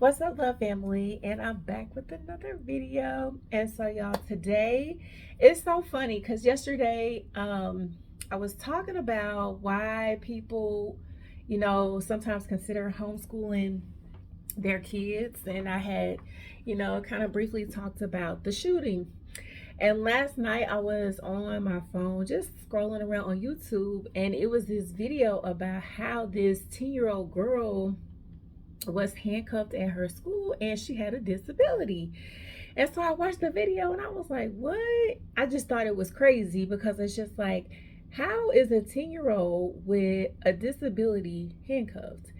What's up, love family? And I'm back with another video. And so, y'all, today it's so funny because yesterday I was talking about why people, sometimes consider homeschooling their kids. And I had, kind of briefly talked about the shooting. And last night I was on my phone just scrolling around on YouTube, and it was this video about how this 10-year-old girl was handcuffed at her school and she had a disability. And so I watched the video and I was like, what? I just thought it was crazy because it's just like, how is a 10-year-old with a disability handcuffed?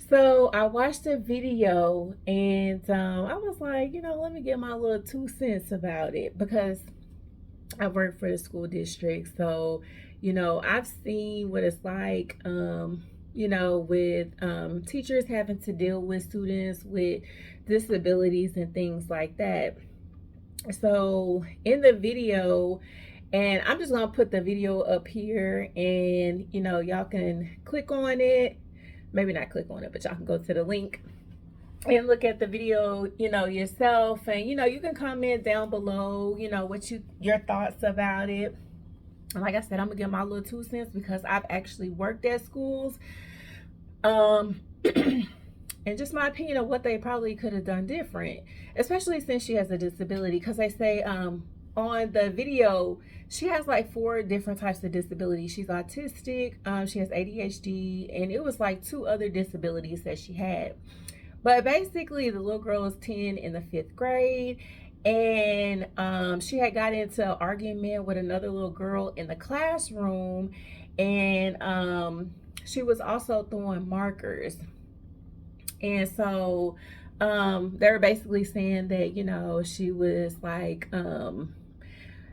So I watched the video and I was like, let me get my little 2 cents about it because I work for the school district. So, I've seen what it's like, with teachers having to deal with students with disabilities and things like that. So, in the video, and I'm just going to put the video up here and, y'all can click on it. Maybe not click on it, but y'all can go to the link and look at the video, yourself, and you can comment down below, what your thoughts about it. And like I said, I'm gonna give my little 2 cents because I've actually worked at schools, and just my opinion of what they probably could have done different, especially since she has a disability. Because they say on the video she has like 4 different types of disabilities. She's autistic, she has ADHD, and it was like 2 other disabilities that she had. But basically, the little girl is 10 in the 5th grade, and she had got into an argument with another little girl in the classroom, and she was also throwing markers. And so they were basically saying that, she was like,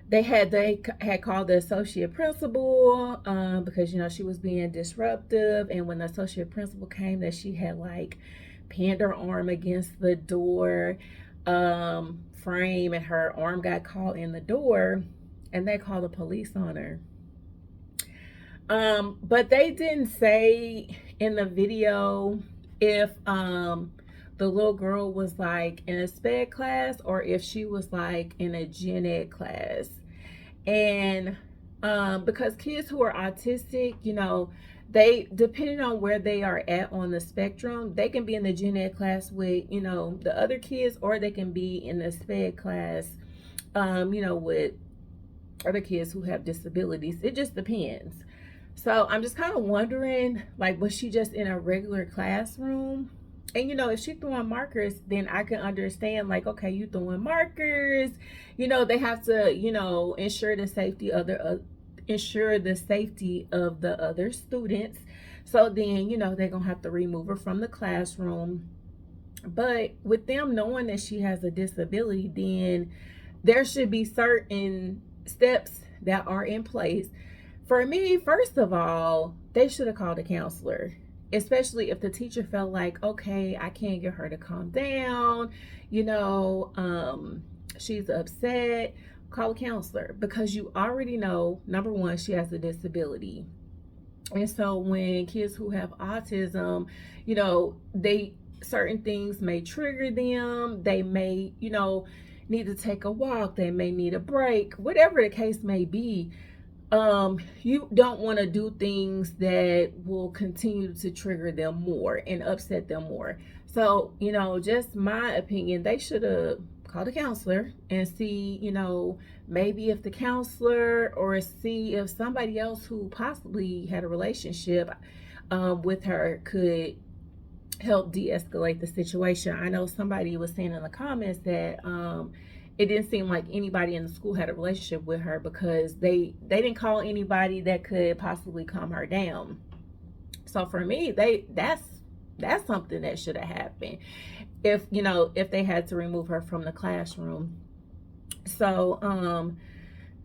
they had called the associate principal because she was being disruptive, and when the associate principal came, that she had like pinned her arm against the door frame, and her arm got caught in the door, and they called the police on her. But they didn't say in the video if the little girl was like in a sped class or if she was like in a gen ed class. And because kids who are autistic, they, depending on where they are at on the spectrum, they can be in the gen ed class with, the other kids, or they can be in the sped class, with other kids who have disabilities. It just depends. So I'm just kind of wondering, like, was she just in a regular classroom? And if she throwing markers, then I can understand, like, okay, you throwing markers, they have to, ensure the safety of the other students. So then, they're gonna have to remove her from the classroom. But with them knowing that she has a disability, then there should be certain steps that are in place. For me, first of all, they should have called a counselor, especially if the teacher felt like, okay, I can't get her to calm down, she's upset. Call a counselor, because you already know, number one, she has a disability. And so when kids who have autism, they, certain things may trigger them. They may, need to take a walk. They may need a break, whatever the case may be. You don't want to do things that will continue to trigger them more and upset them more. So, just my opinion, they should have called a counselor and see, maybe if the counselor, or see if somebody else who possibly had a relationship with her could help de-escalate the situation. I know somebody was saying in the comments that it didn't seem like anybody in the school had a relationship with her, because they didn't call anybody that could possibly calm her down. So for me, that's something that should have happened if they had to remove her from the classroom. So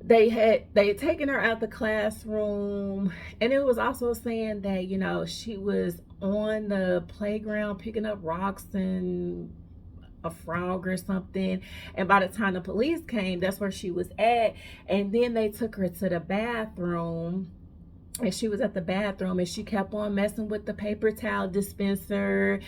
they had taken her out the classroom, and it was also saying that she was on the playground picking up rocks and a frog or something, and by the time the police came, that's where she was at. And then they took her to the bathroom, and she was at the bathroom, and she kept on messing with the paper towel dispenser.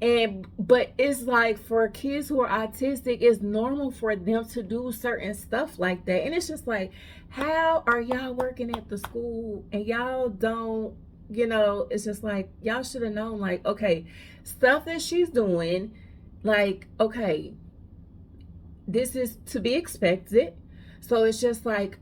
And but it's like for kids who are autistic, it's normal for them to do certain stuff like that. And it's just like, how are y'all working at the school and y'all don't, it's just like y'all should have known, like, okay, stuff that she's doing, like, okay, this is to be expected. So it's just like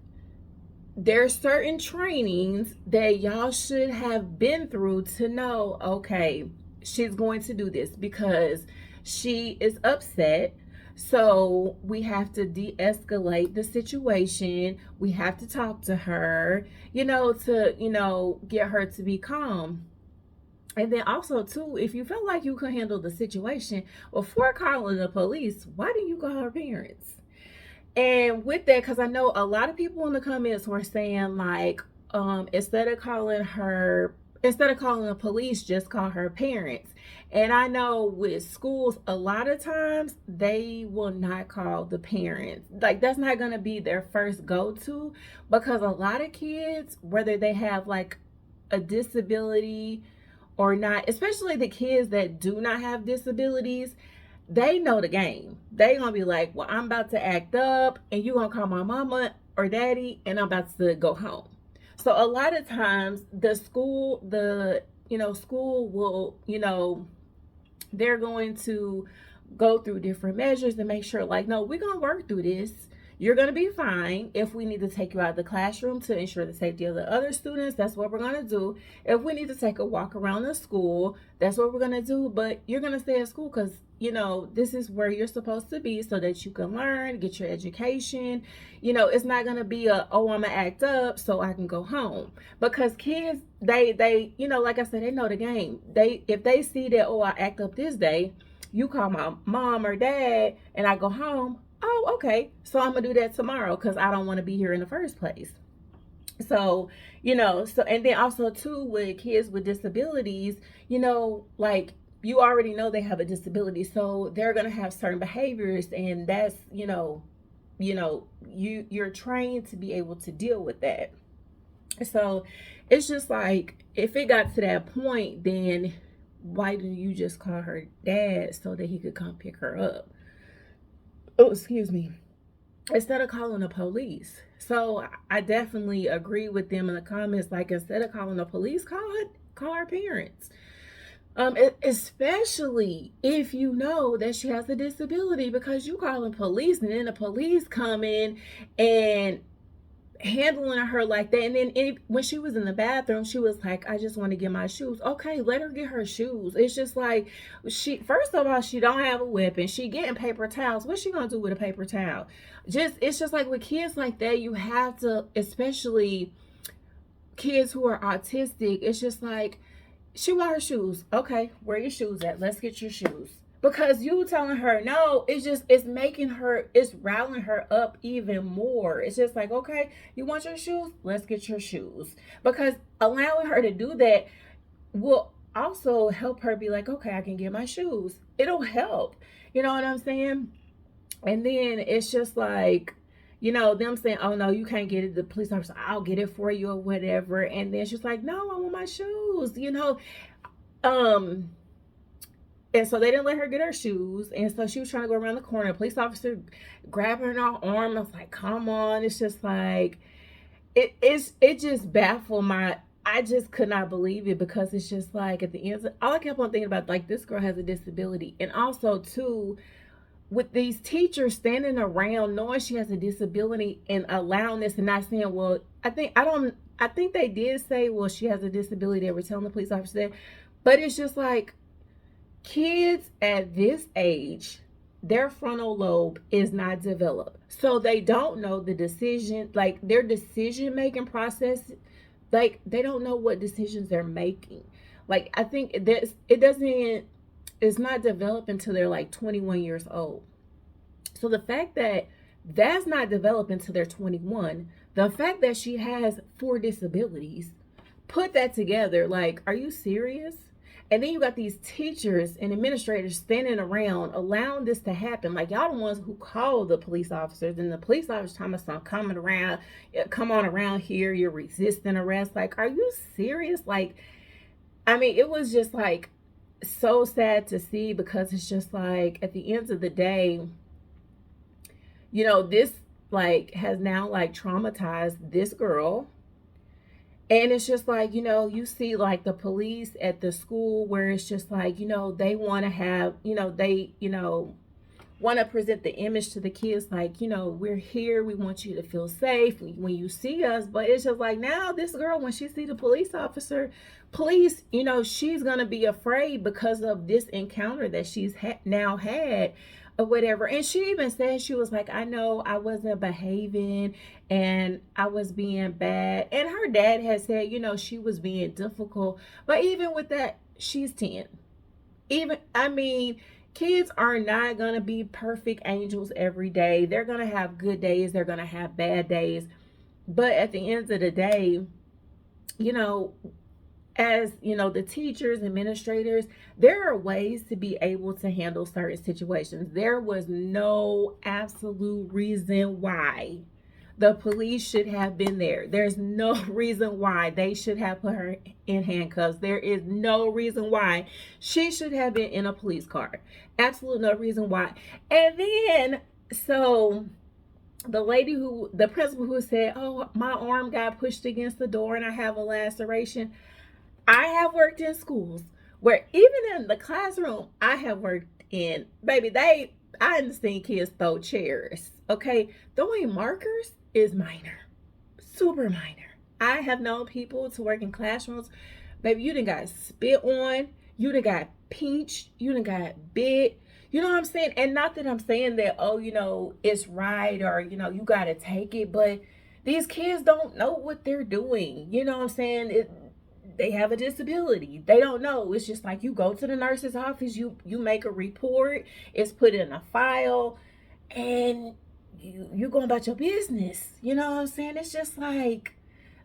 there's certain trainings that y'all should have been through to know, okay, she's going to do this because she is upset. So we have to de-escalate the situation. We have to talk to her, to, get her to be calm. And then also too, if you feel like you can handle the situation before calling the police, why do you call her parents? And with that, because I know a lot of people in the comments were saying like, instead of calling the police, just call her parents. And I know with schools, a lot of times they will not call the parents. Like that's not going to be their first go-to, because a lot of kids, whether they have like a disability or not, especially the kids that do not have disabilities, they know the game. They gonna be like, well, I'm about to act up and you gonna call my mama or daddy and I'm about to go home. So a lot of times school will, they're going to go through different measures to make sure, like, no, we're gonna work through this. You're going to be fine. If we need to take you out of the classroom to ensure the safety of the other students, that's what we're going to do. If we need to take a walk around the school, that's what we're going to do. But you're going to stay at school because, this is where you're supposed to be so that you can learn, get your education. It's not going to be I'm going to act up so I can go home. Because kids, they like I said, they know the game. If they see that, I act up this day, you call my mom or dad and I go home, oh, okay, so I'm gonna do that tomorrow because I don't want to be here in the first place. So, and then also too with kids with disabilities, like you already know they have a disability, so they're gonna have certain behaviors, and that's, you're trained to be able to deal with that. So it's just like if it got to that point, then why do you just call her dad so that he could come pick her up? Oh, excuse me, instead of calling the police. So I definitely agree with them in the comments. Like instead of calling the police, call her parents. Especially if you know that she has a disability, because you calling police and then the police come in and handling her like that. And then when she was in the bathroom, she was like, I just want to get my shoes. Okay, let her get her shoes. It's just like, first of all, she don't have a weapon. She getting paper towels. What's she gonna do with a paper towel? It's just like with kids like that, you have to, especially kids who are autistic, it's just like, she want her shoes. Okay, where your shoes at? Let's get your shoes. Because you telling her no, it's making her, it's riling her up even more. It's just like, okay, you want your shoes? Let's get your shoes. Because allowing her to do that will also help her be like, okay, I can get my shoes. It'll help. You know what I'm saying? And then it's just like, them saying, oh no, you can't get it. The police officer, I'll get it for you or whatever. And then she's like, no, I want my shoes, and so they didn't let her get her shoes. And so she was trying to go around the corner. A police officer grabbed her in her arm. I was like, come on. It's just like, it just baffled I just could not believe it, because it's just like at the end, all I kept on thinking about, like, this girl has a disability. And also too, with these teachers standing around knowing she has a disability and allowing this and not saying, well, I think they did say, well, she has a disability. They were telling the police officer that. But it's just like, kids at this age, their frontal lobe is not developed. So they don't know the decision, like their decision making process, like they don't know what decisions they're making. Like I think it's not developed until they're like 21 years old. So the fact that that's not developed until they're 21, the fact that she has 4 disabilities, put that together, like, are you serious? And then you got these teachers and administrators standing around allowing this to happen. Like, y'all the ones who call the police officers, and the police officers telling us, come on around here, you're resisting arrest. Like, are you serious? Like, I mean, it was just like, so sad to see, because it's just like at the end of the day, this like has now like traumatized this girl. And it's just like, you see like the police at the school, where it's just like, they want to have, they, want to present the image to the kids like, we're here, we want you to feel safe when you see us. But it's just like, now this girl, when she see the police officer, police, she's gonna be afraid because of this encounter that she's now had or whatever. And she even said, she was like, I know I wasn't behaving and I was being bad. And her dad had said, she was being difficult. But even with that, she's 10. Even, I mean, kids are not going to be perfect angels every day. They're going to have good days, they're going to have bad days. But at the end of the day, you know, as the teachers, administrators, there are ways to be able to handle certain situations. There was no absolute reason why the police should have been there. There's no reason why they should have put her in handcuffs. There is no reason why she should have been in a police car. Absolute no reason why. And then, so the principal who said, oh, my arm got pushed against the door and I have a laceration. I have worked in schools where even in the classroom I have worked in, baby, I understand kids throw chairs. Okay. Throwing markers is minor. Super minor. I have known people to work in classrooms. Baby, you done got spit on, you done got pinched, you done got bit. You know what I'm saying? And not that I'm saying that, oh, it's right, or, you gotta take it, but these kids don't know what they're doing. You know what I'm saying? They have a disability. They don't know. It's just like, you go to the nurse's office, you make a report, it's put in a file, and you going about your business. You know what I'm saying? It's just like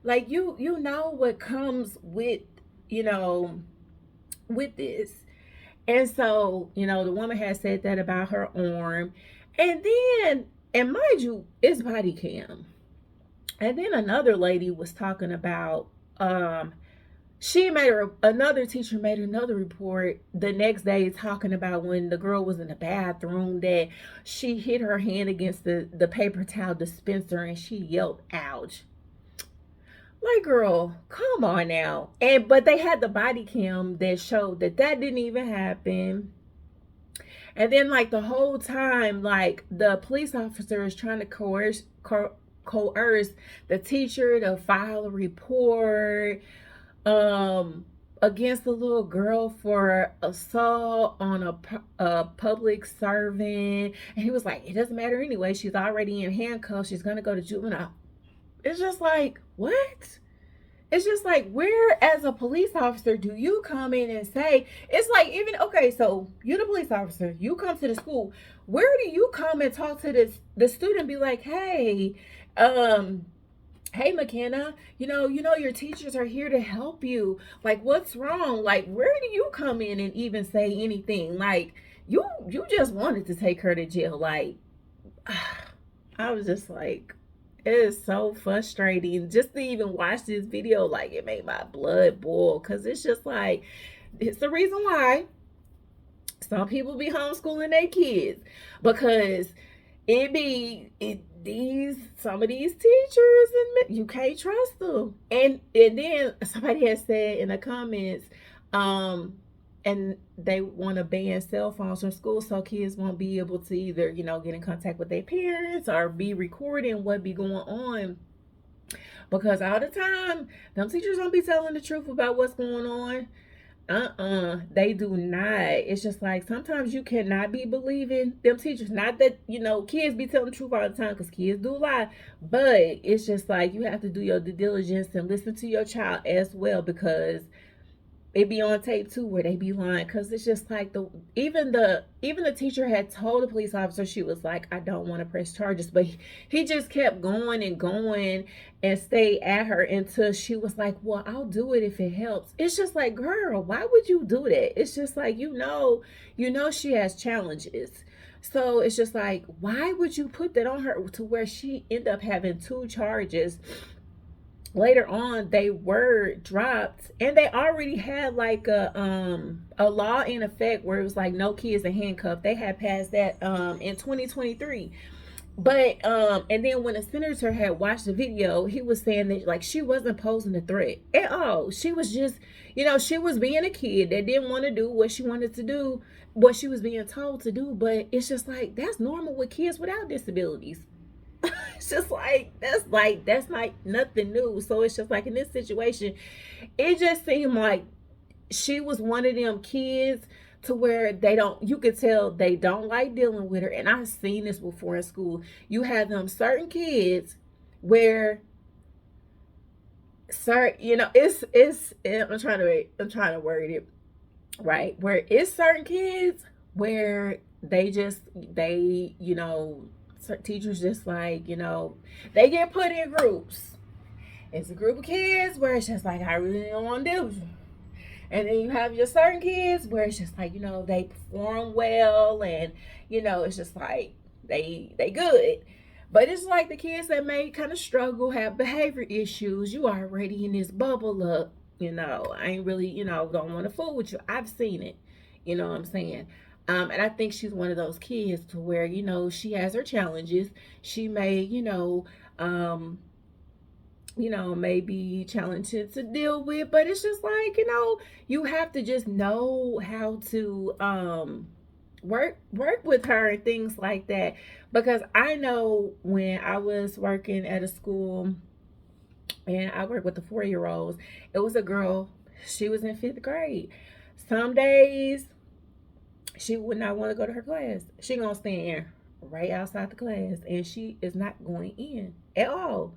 you know what comes with, with this. And so, the woman had said that about her arm. And then, and mind you, it's body cam. And then another lady was talking about, another teacher made another report the next day talking about when the girl was in the bathroom, that she hit her hand against the paper towel dispenser and she yelled, ouch. Like, girl, come on now. But they had the body cam that showed that didn't even happen. And then, like, the whole time, like, the police officer is trying to coerce the teacher to file a report against the little girl for assault on a public servant. And he was like, it doesn't matter anyway, she's already in handcuffs, she's gonna go to juvenile. It's just like, what? It's just like, where as a police officer do you come in and say, it's like, even, okay, so you're the police officer, you come to the school, where do you come and talk to the student, be like, hey, hey, McKenna, your teachers are here to help you. Like, what's wrong? Like, where do you come in and even say anything? Like, you just wanted to take her to jail. Like, I was just like, it is so frustrating just to even watch this video. Like, it made my blood boil, because it's just like, it's the reason why some people be homeschooling their kids, because some of these teachers, and you can't trust them. And then somebody has said in the comments, and they want to ban cell phones from school so kids won't be able to either, get in contact with their parents or be recording what be going on. Because all the time, them teachers don't be telling the truth about what's going on. They do not. It's just like, sometimes you cannot be believing them teachers. Not that, kids be telling the truth all the time, because kids do lie. But it's just like, you have to do your due diligence and listen to your child as well, because it be on tape too where they be lying. Because it's just like, even the teacher had told the police officer, she was like, I don't want to press charges, but he just kept going and going and stayed at her until she was like, well, I'll do it if it helps. It's just like, girl, why would you do that? It's just like, she has challenges. So it's just like, why would you put that on her to where she end up having 2 charges later on they were dropped, and they already had like a law in effect where it was like no kids in handcuffs. They had passed that in 2023. But and then when the senator had watched the video, he was saying that like she wasn't posing a threat at all. She was just, she was being a kid that didn't want to do what she wanted to do, what she was being told to do. But it's just like that's normal with kids without disabilities. It's just that's like nothing new. So it's just like in this situation, it just seemed like she was one of them kids to where you could tell they don't like dealing with her. And I've seen this before in school. You have them certain kids where it's I'm trying to word it right, where it's certain kids where teachers just like, they get put in groups. It's a group of kids where it's just like, I really don't want to deal with you. And then you have your certain kids where it's just like, they perform well, and it's just like they good. But it's like the kids that may kind of struggle, have behavior issues. You already in this bubble up, I ain't really, don't want to fool with you. I've seen it. You know what I'm saying? And I think she's one of those kids to where, she has her challenges. She may, maybe challenging to deal with, but it's just like, you have to just know how to work with her and things like that. Because I know when I was working at a school and I worked with the 4-year-olds, it was a girl, she was in 5th grade. Some days she would not want to go to her class. She gonna stand right outside the class and she is not going in at all.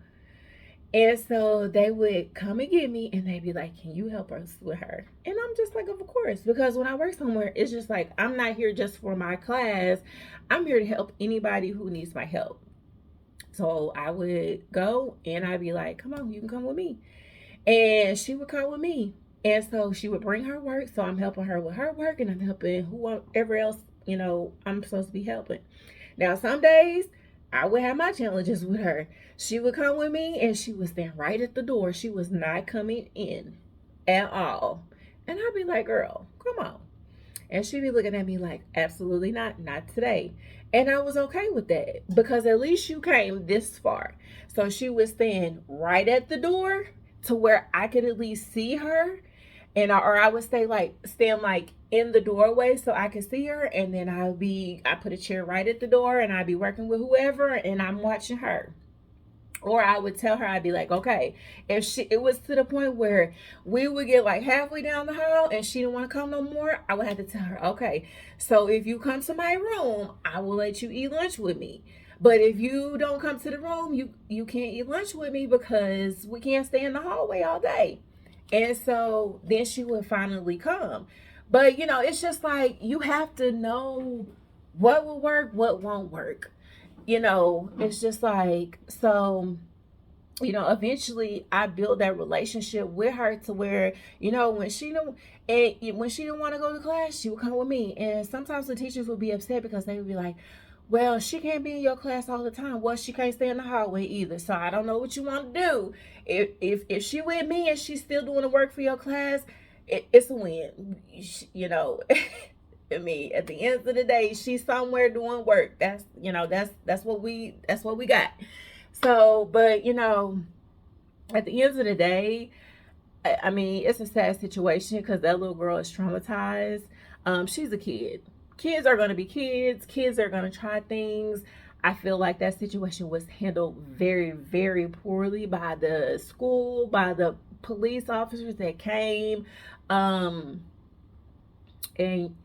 And so they would come and get me and they'd be like, can you help us with her? And I'm just like, of course. Because when I work somewhere, it's just like, I'm not here just for my class. I'm here to help anybody who needs my help. So I would go and I'd be like, come on, you can come with me. And she would come with me. And so she would bring her work. So I'm helping her with her work and I'm helping whoever else, I'm supposed to be helping. Now, some days I would have my challenges with her. She would come with me and she would stand right at the door. She was not coming in at all. And I'd be like, girl, come on. And she'd be looking at me like, absolutely not today. And I was okay with that because at least you came this far. So she would stand right at the door to where I could at least see her. Or I would stand like in the doorway so I could see her. And then I put a chair right at the door and I'd be working with whoever and I'm watching her. Or I would tell her, I'd be like, okay, if it was to the point where we would get like halfway down the hall and she didn't want to come no more, I would have to tell her, okay, so if you come to my room, I will let you eat lunch with me. But if you don't come to the room, you can't eat lunch with me because we can't stay in the hallway all day. And so then she would finally come. But, it's just like you have to know what will work, what won't work. It's just like, so, eventually I built that relationship with her to where, when she didn't want to go to class, she would come with me. And sometimes the teachers would be upset because they would be like, well, she can't be in your class all the time. Well, she can't stay in the hallway either. So I don't know what you want to do. If she with me and she's still doing the work for your class, it's a win. I mean, at the end of the day, she's somewhere doing work. That's what we got. So, but at the end of the day, I mean, it's a sad situation because that little girl is traumatized. She's a kid. Kids are going to be kids. Kids are going to try things. I feel like that situation was handled very, very poorly by the school, by the police officers that came. And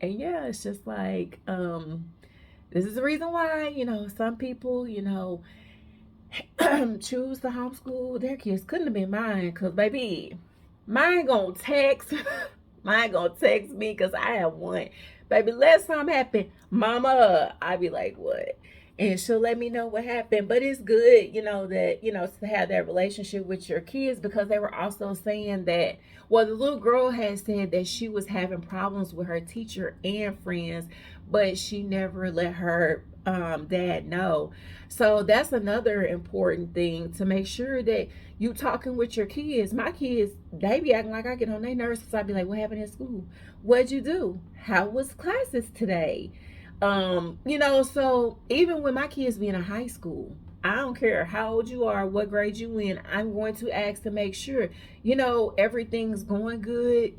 yeah, it's just like this is the reason why some people choose to homeschool their kids. Couldn't have been mine, because baby, mine gonna text me because I have one. Baby, let something happen, mama, I be like, what? And she'll let me know what happened. But it's good, that, to have that relationship with your kids, because they were also saying that, well, the little girl had said that she was having problems with her teacher and friends, but she never let her dad know. So that's another important thing, to make sure that you talking with your kids. My kids, they be acting like I get on their nerves, because I be like, what happened in school? What'd you do? How was classes today? So even when my kids be in a high school, I don't care how old you are, what grade you in, I'm going to ask to make sure, everything's going good,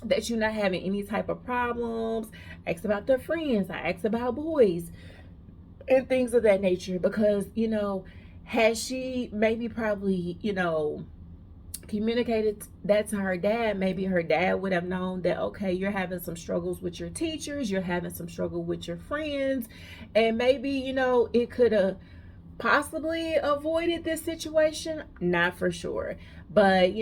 that you're not having any type of problems. Ask about their friends. I ask about boys and things of that nature, because, has she maybe probably, communicated that to her dad, maybe her dad would have known that, okay, you're having some struggles with your teachers, you're having some struggle with your friends, and maybe, it could have possibly avoided this situation. Not for sure, but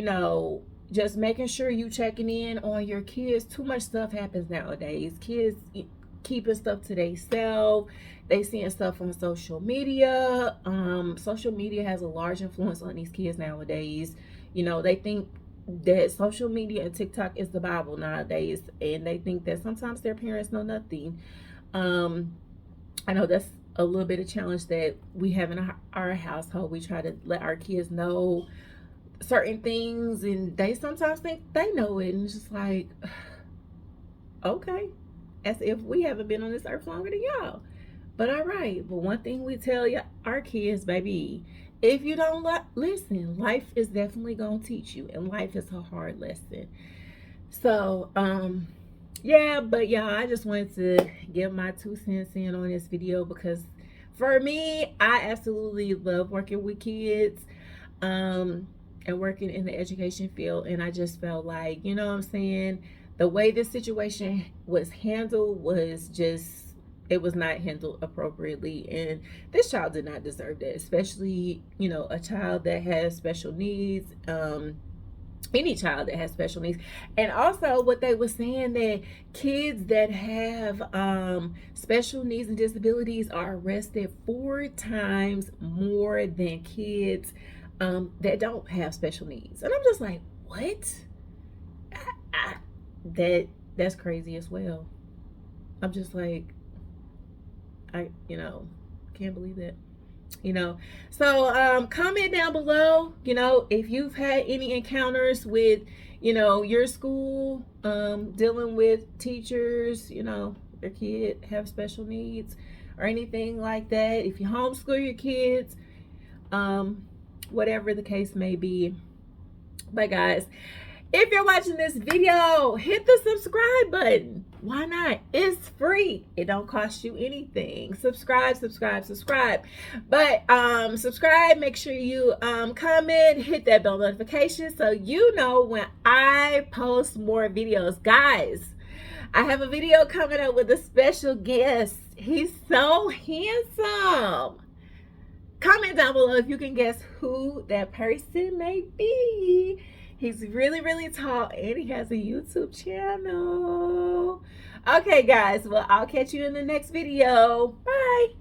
just making sure you checking in on your kids. Too much stuff happens nowadays. Kids keeping stuff to themselves. They seeing stuff on social media. Social media has a large influence on these kids nowadays. They think that social media and TikTok is the Bible nowadays, and they think that sometimes their parents know nothing. I know that's a little bit of challenge that we have in our household. We try to let our kids know certain things, and they sometimes think they know it, and it's just like, okay, as if we haven't been on this earth longer than y'all. But all right, but one thing we tell you, our kids, baby, if you don't listen, life is definitely gonna teach you, and life is a hard lesson. So yeah, but y'all, I just wanted to give my 2 cents in on this video, because for me, I absolutely love working with kids, and working in the education field. And I just felt like, what I'm saying, the way this situation was handled was just, it was not handled appropriately. And this child did not deserve that, especially, a child that has special needs. Any child that has special needs. And also what they were saying, that kids that have special needs and disabilities are arrested 4 times more than kids that don't have special needs. And I'm just like, what? That's crazy as well. I'm just like, I can't believe that. So comment down below, if you've had any encounters with, your school, dealing with teachers, their kid have special needs or anything like that. If you homeschool your kids, whatever the case may be. But guys, if you're watching this video, hit the subscribe button. Why not? It's free. It don't cost you anything. Subscribe. But subscribe, make sure you comment, hit that bell notification so you know when I post more videos. Guys, I have a video coming up with a special guest. He's so handsome. Comment down below if you can guess who that person may be. He's really, really tall, and he has a YouTube channel. Okay, guys. Well, I'll catch you in the next video. Bye.